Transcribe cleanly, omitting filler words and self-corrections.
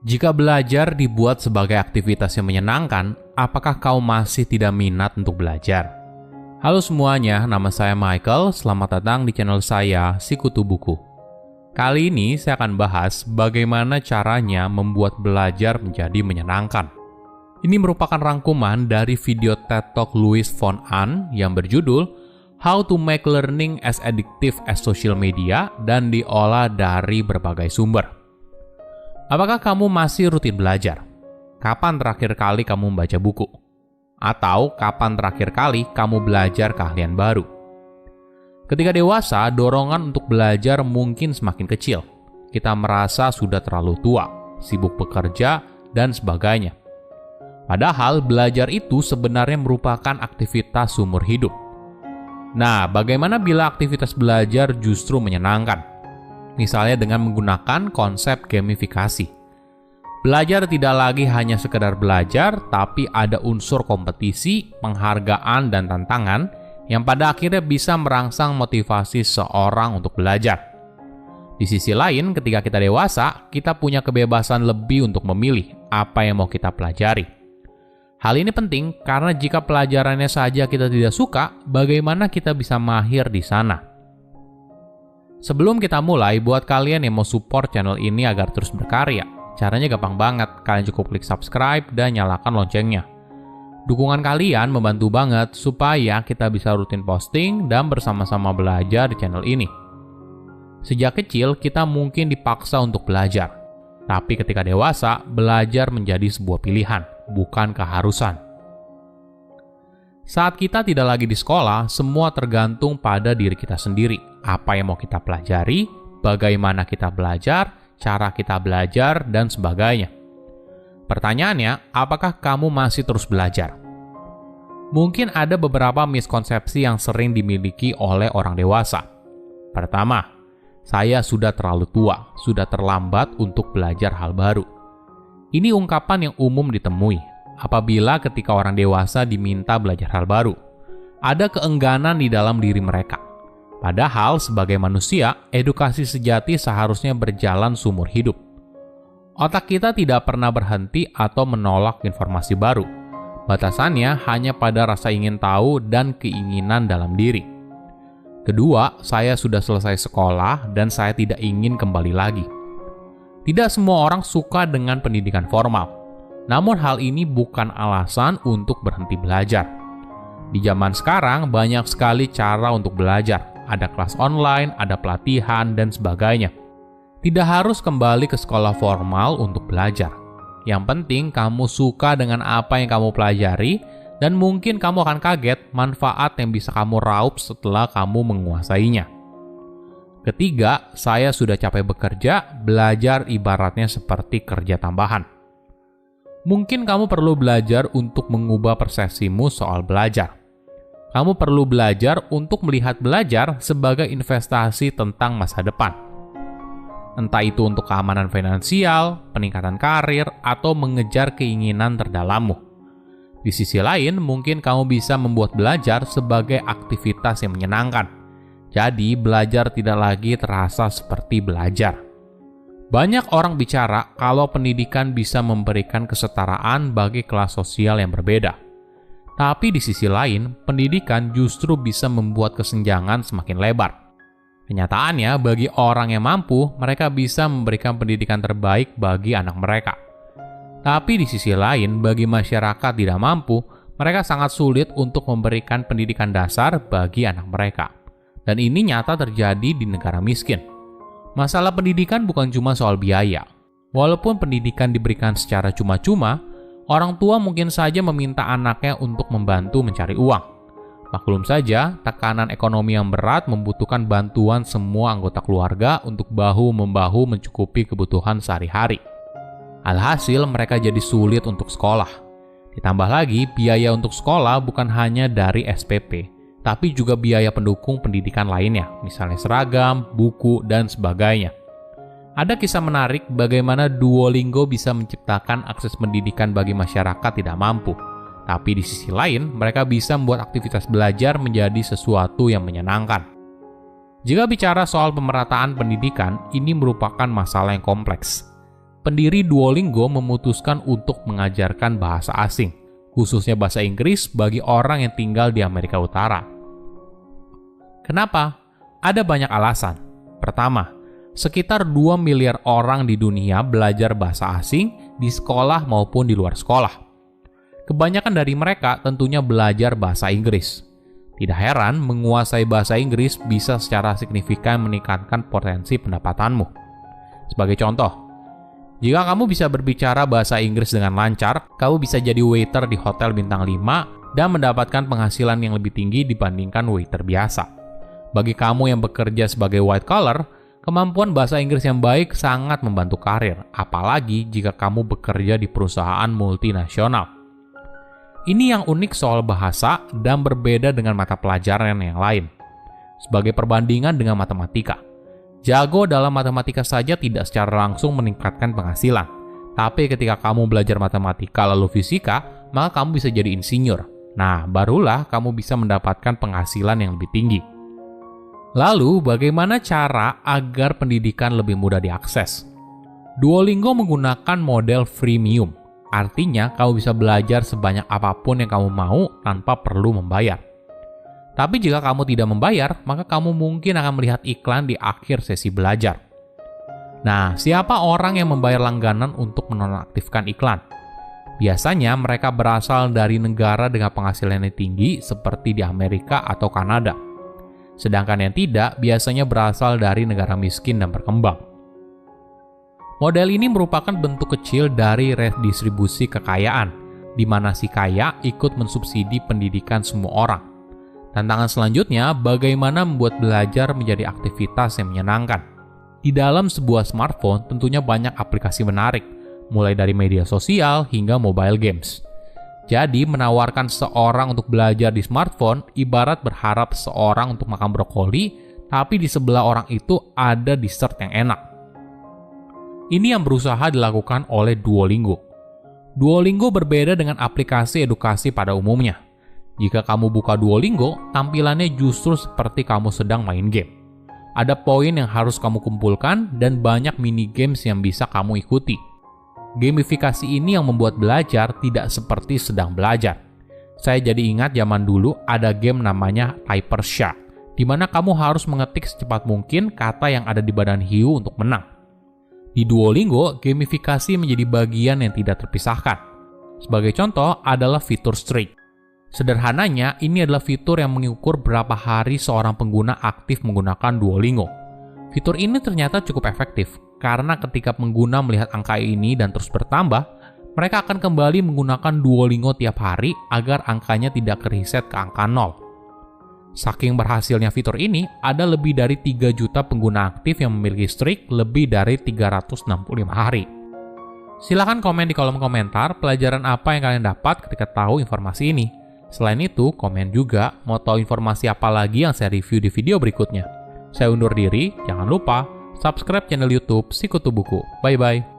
Jika belajar dibuat sebagai aktivitas yang menyenangkan, apakah kau masih tidak minat untuk belajar? Halo semuanya, nama saya Michael. Selamat datang di channel saya, Sikutu Buku. Kali ini saya akan bahas bagaimana caranya membuat belajar menjadi menyenangkan. Ini merupakan rangkuman dari video TED Talk Louis von Ahn yang berjudul How to Make Learning as Addictive as Social Media dan diolah dari berbagai sumber. Apakah kamu masih rutin belajar? Kapan terakhir kali kamu membaca buku? Atau kapan terakhir kali kamu belajar keahlian baru? Ketika dewasa, dorongan untuk belajar mungkin semakin kecil. Kita merasa sudah terlalu tua, sibuk bekerja, dan sebagainya. Padahal belajar itu sebenarnya merupakan aktivitas seumur hidup. Nah, bagaimana bila aktivitas belajar justru menyenangkan? Misalnya dengan menggunakan konsep gamifikasi. Belajar tidak lagi hanya sekedar belajar, tapi ada unsur kompetisi, penghargaan, dan tantangan yang pada akhirnya bisa merangsang motivasi seorang untuk belajar. Di sisi lain, ketika kita dewasa, kita punya kebebasan lebih untuk memilih apa yang mau kita pelajari. Hal ini penting karena jika pelajarannya saja kita tidak suka, bagaimana kita bisa mahir di sana? Sebelum kita mulai, buat kalian yang mau support channel ini agar terus berkarya, caranya gampang banget. Kalian cukup klik subscribe dan nyalakan loncengnya. Dukungan kalian membantu banget supaya kita bisa rutin posting dan bersama-sama belajar di channel ini. Sejak kecil, kita mungkin dipaksa untuk belajar. Tapi ketika dewasa, belajar menjadi sebuah pilihan, bukan keharusan. Saat kita tidak lagi di sekolah, semua tergantung pada diri kita sendiri. Apa yang mau kita pelajari, bagaimana kita belajar, cara kita belajar, dan sebagainya. Pertanyaannya, apakah kamu masih terus belajar? Mungkin ada beberapa miskonsepsi yang sering dimiliki oleh orang dewasa. Pertama, saya sudah terlalu tua, sudah terlambat untuk belajar hal baru. Ini ungkapan yang umum ditemui apabila ketika orang dewasa diminta belajar hal baru. Ada keengganan di dalam diri mereka. Padahal sebagai manusia, edukasi sejati seharusnya berjalan seumur hidup. Otak kita tidak pernah berhenti atau menolak informasi baru. Batasannya hanya pada rasa ingin tahu dan keinginan dalam diri. Kedua, saya sudah selesai sekolah dan saya tidak ingin kembali lagi. Tidak semua orang suka dengan pendidikan formal. Namun hal ini bukan alasan untuk berhenti belajar. Di zaman sekarang banyak sekali cara untuk belajar. Ada kelas online, ada pelatihan, dan sebagainya. Tidak harus kembali ke sekolah formal untuk belajar. Yang penting kamu suka dengan apa yang kamu pelajari, dan mungkin kamu akan kaget manfaat yang bisa kamu raup setelah kamu menguasainya. Ketiga, saya sudah capek bekerja, belajar ibaratnya seperti kerja tambahan. Mungkin kamu perlu belajar untuk mengubah persepsimu soal belajar. Kamu perlu belajar untuk melihat belajar sebagai investasi tentang masa depan. Entah itu untuk keamanan finansial, peningkatan karir, atau mengejar keinginan terdalammu. Di sisi lain, mungkin kamu bisa membuat belajar sebagai aktivitas yang menyenangkan. Jadi, belajar tidak lagi terasa seperti belajar. Banyak orang bicara kalau pendidikan bisa memberikan kesetaraan bagi kelas sosial yang berbeda. Tapi di sisi lain, pendidikan justru bisa membuat kesenjangan semakin lebar. Kenyataannya, bagi orang yang mampu, mereka bisa memberikan pendidikan terbaik bagi anak mereka. Tapi di sisi lain, bagi masyarakat tidak mampu, mereka sangat sulit untuk memberikan pendidikan dasar bagi anak mereka. Dan ini nyata terjadi di negara miskin. Masalah pendidikan bukan cuma soal biaya. Walaupun pendidikan diberikan secara cuma-cuma, orang tua mungkin saja meminta anaknya untuk membantu mencari uang. Maklum saja, tekanan ekonomi yang berat membutuhkan bantuan semua anggota keluarga untuk bahu-membahu mencukupi kebutuhan sehari-hari. Alhasil, mereka jadi sulit untuk sekolah. Ditambah lagi, biaya untuk sekolah bukan hanya dari SPP, tapi juga biaya pendukung pendidikan lainnya, misalnya seragam, buku, dan sebagainya. Ada kisah menarik bagaimana Duolingo bisa menciptakan akses pendidikan bagi masyarakat tidak mampu. Tapi di sisi lain, mereka bisa membuat aktivitas belajar menjadi sesuatu yang menyenangkan. Jika bicara soal pemerataan pendidikan, ini merupakan masalah yang kompleks. pendiri Duolingo memutuskan untuk mengajarkan bahasa asing, khususnya bahasa Inggris bagi orang yang tinggal di Amerika Utara. Kenapa? Ada banyak alasan. Pertama, sekitar 2 miliar orang di dunia belajar bahasa asing di sekolah maupun di luar sekolah. Kebanyakan dari mereka tentunya belajar bahasa Inggris. Tidak heran, menguasai bahasa Inggris bisa secara signifikan meningkatkan potensi pendapatanmu. Sebagai contoh, jika kamu bisa berbicara bahasa Inggris dengan lancar, kamu bisa jadi waiter di hotel bintang 5 dan mendapatkan penghasilan yang lebih tinggi dibandingkan waiter biasa. Bagi kamu yang bekerja sebagai white collar, kemampuan bahasa Inggris yang baik sangat membantu karir, apalagi jika kamu bekerja di perusahaan multinasional. Ini yang unik soal bahasa dan berbeda dengan mata pelajaran yang lain. Sebagai perbandingan dengan matematika, jago dalam matematika saja tidak secara langsung meningkatkan penghasilan. Tapi ketika kamu belajar matematika lalu fisika, maka kamu bisa jadi insinyur. Nah, barulah kamu bisa mendapatkan penghasilan yang lebih tinggi. Lalu, bagaimana cara agar pendidikan lebih mudah diakses? Duolingo menggunakan model freemium. Artinya, kamu bisa belajar sebanyak apapun yang kamu mau tanpa perlu membayar. Tapi jika kamu tidak membayar, maka kamu mungkin akan melihat iklan di akhir sesi belajar. Nah, siapa orang yang membayar langganan untuk menonaktifkan iklan? Biasanya mereka berasal dari negara dengan penghasilan yang tinggi seperti di Amerika atau Kanada. Sedangkan yang tidak biasanya berasal dari negara miskin dan berkembang. Model ini merupakan bentuk kecil dari redistribusi kekayaan, di mana si kaya ikut mensubsidi pendidikan semua orang. Tantangan selanjutnya, bagaimana membuat belajar menjadi aktivitas yang menyenangkan. Di dalam sebuah smartphone tentunya banyak aplikasi menarik, mulai dari media sosial hingga mobile games. Jadi, menawarkan seorang untuk belajar di smartphone ibarat berharap seorang untuk makan brokoli, tapi di sebelah orang itu ada dessert yang enak. Ini yang berusaha dilakukan oleh Duolingo. Duolingo berbeda dengan aplikasi edukasi pada umumnya. Jika kamu buka Duolingo, tampilannya justru seperti kamu sedang main game. Ada poin yang harus kamu kumpulkan dan banyak mini games yang bisa kamu ikuti. Gamifikasi ini yang membuat belajar tidak seperti sedang belajar. Saya jadi ingat zaman dulu ada game namanya Typer Shark, di mana kamu harus mengetik secepat mungkin kata yang ada di badan hiu untuk menang. Di Duolingo, gamifikasi menjadi bagian yang tidak terpisahkan. Sebagai contoh adalah fitur streak. Sederhananya, ini adalah fitur yang mengukur berapa hari seorang pengguna aktif menggunakan Duolingo. Fitur ini ternyata cukup efektif, karena ketika pengguna melihat angka ini dan terus bertambah, mereka akan kembali menggunakan Duolingo tiap hari agar angkanya tidak kereset ke angka 0. Saking berhasilnya fitur ini, ada lebih dari 3 juta pengguna aktif yang memiliki streak lebih dari 365 hari. Silahkan komen di kolom komentar pelajaran apa yang kalian dapat ketika tahu informasi ini. Selain itu, komen juga mau tahu informasi apa lagi yang saya review di video berikutnya. Saya undur diri, jangan lupa subscribe channel YouTube Sikutu Buku. Bye-bye.